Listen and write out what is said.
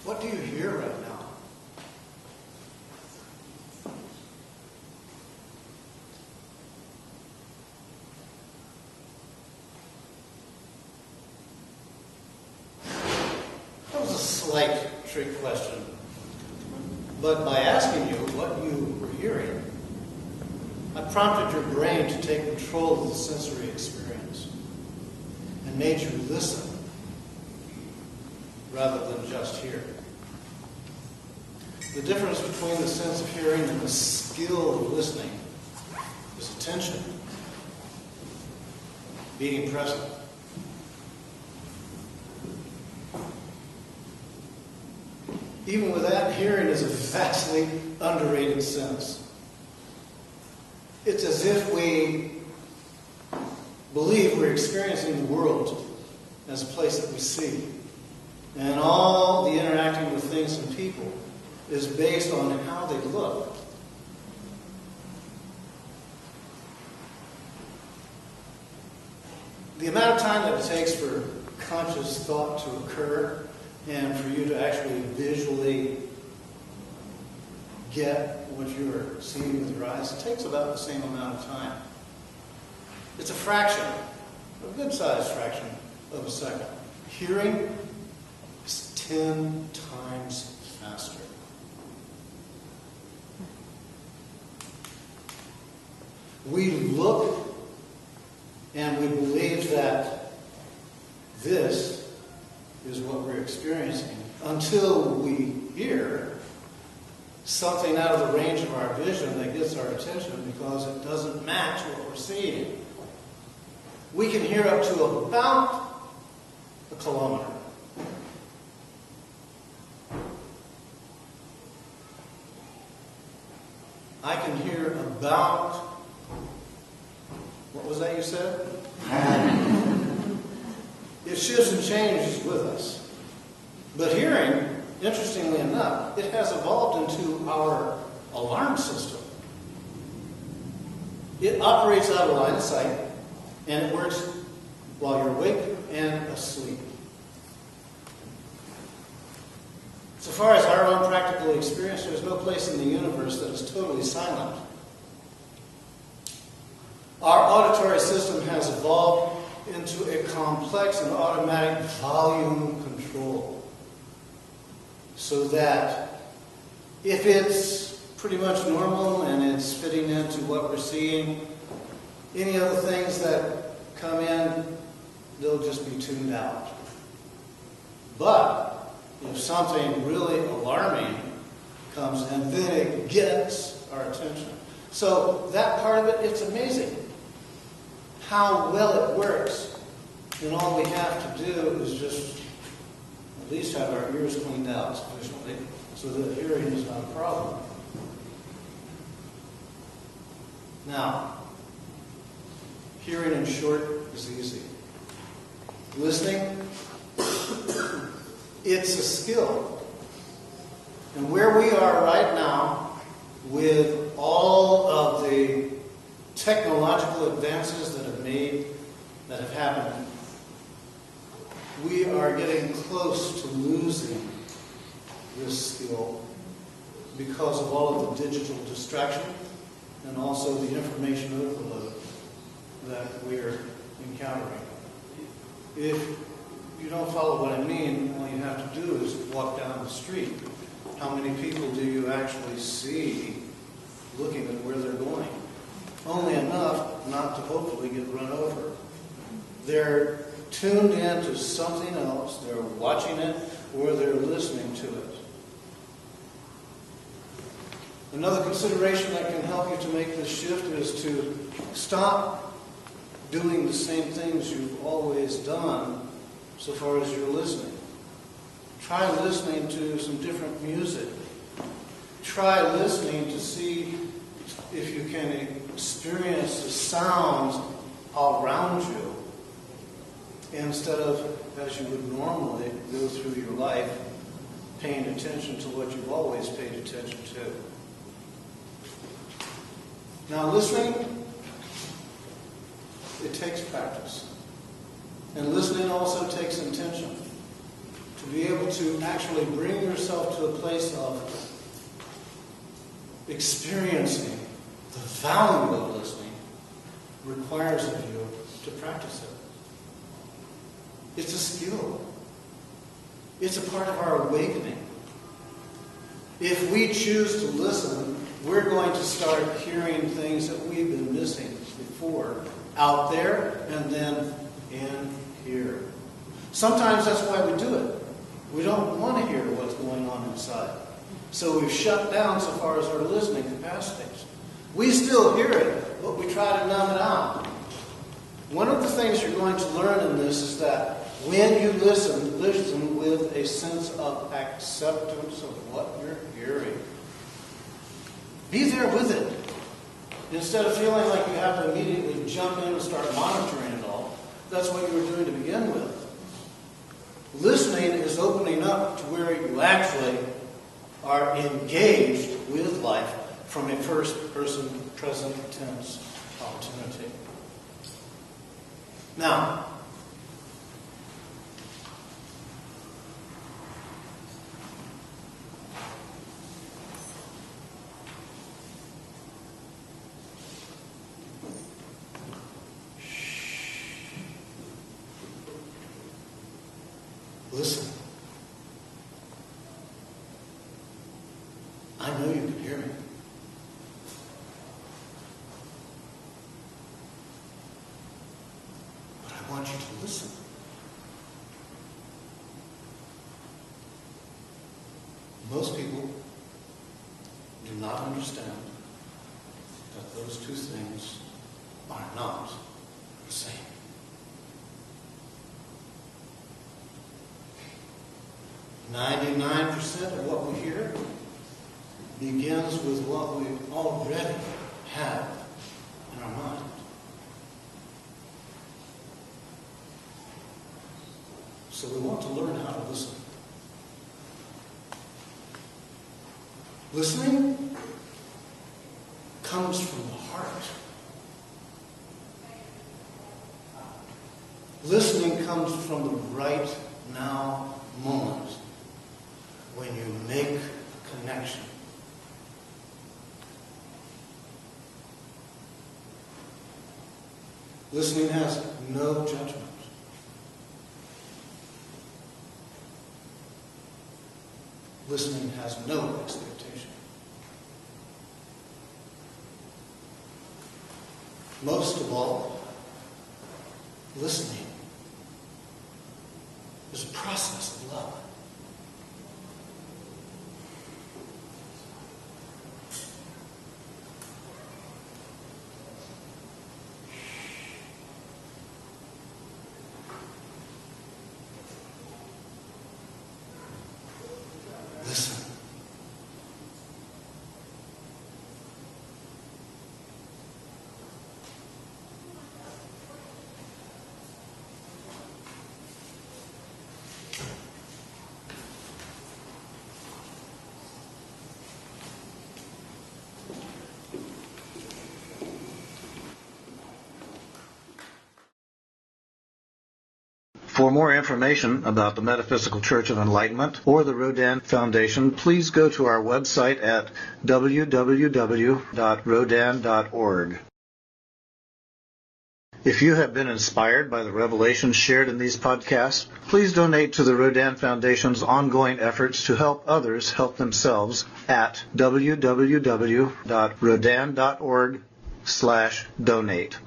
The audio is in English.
What do you hear right now? That was a slight trick question. But by asking you what you were hearing, I prompted your brain to take control of the sensory experience and made you listen rather than just hear. The difference between the sense of hearing and the skill of listening is attention, being present. Even with that, hearing is a vastly underrated sense. It's as if we believe we're experiencing the world as a place that we see. And all the interacting with things and people is based on how they look. The amount of time that it takes for conscious thought to occur and for you to actually visually get what you are seeing with your eyes, it takes about the same amount of time. It's a fraction, a good-sized fraction of a second. Hearing is 10 times faster. We look and we believe that this is what we're experiencing until we hear something out of the range of our vision that gets our attention because it doesn't match what we're seeing. We can hear up to about a kilometer. I can hear about, what was that you said? It shifts and changes with us. But hearing, interestingly enough, it has evolved into our alarm system. It operates out of line of sight, and it works while you're awake and asleep. So far as our own practical experience, there's no place in the universe that is totally silent. Our auditory system has evolved into a complex and automatic volume control, so that if it's pretty much normal and it's fitting into what we're seeing, any other things that come in, they'll just be tuned out. But if something really alarming comes in, then it gets our attention. So that part of it, it's amazing how well it works. And all we have to do is just at least have our ears cleaned out sufficiently so that hearing is not a problem. Now, hearing in short is easy. Listening, it's a skill. And where we are right now, with all of the technological advances that have happened, we are getting close to losing this skill because of all of the digital distraction and also the information overload that we're encountering. If you don't follow what I mean, all you have to do is walk down the street. How many people do you actually see looking at where they're going? Only enough not to hopefully get run over. They're tuned in to something else, they're watching it, or they're listening to it. Another consideration that can help you to make this shift is to stop doing the same things you've always done so far as you're listening. Try listening to some different music. Try listening to see if you can experience the sounds around you instead of, as you would normally go through your life, paying attention to what you've always paid attention to. Now, listening, it takes practice. And listening also takes intention. to be able to actually bring yourself to a place of experiencing the value of listening requires of you to practice it. It's a skill. It's a part of our awakening. If we choose to listen, we're going to start hearing things that we've been missing before, out there and then in here. Sometimes that's why we do it. We don't want to hear what's going on inside. So we've shut down so far as our listening capacities. We still hear it, but we try to numb it out. One of the things you're going to learn in this is that when you listen with a sense of acceptance of what you're hearing. Be there with it. Instead of feeling like you have to immediately jump in and start monitoring it all. That's what you were doing to begin with. Listening is opening up to where you actually are engaged with life from a first-person present tense opportunity. Now, listen. I know you can hear me. But I want you to listen. Most people do not understand that those two things are not the same. "99% of what we hear begins with what we already have in our mind. So we want to learn how to listen. Listening comes from the heart. Listening comes from the right now moment when you make a connection. Listening has no judgment. Listening has no expectation. Most of all, listening is a process of love. Listen. For more information about the Metaphysical Church of Enlightenment or the Rodin Foundation, please go to our website at www.rodin.org. If you have been inspired by the revelations shared in these podcasts, please donate to the Rodin Foundation's ongoing efforts to help others help themselves at www.rodin.org/donate.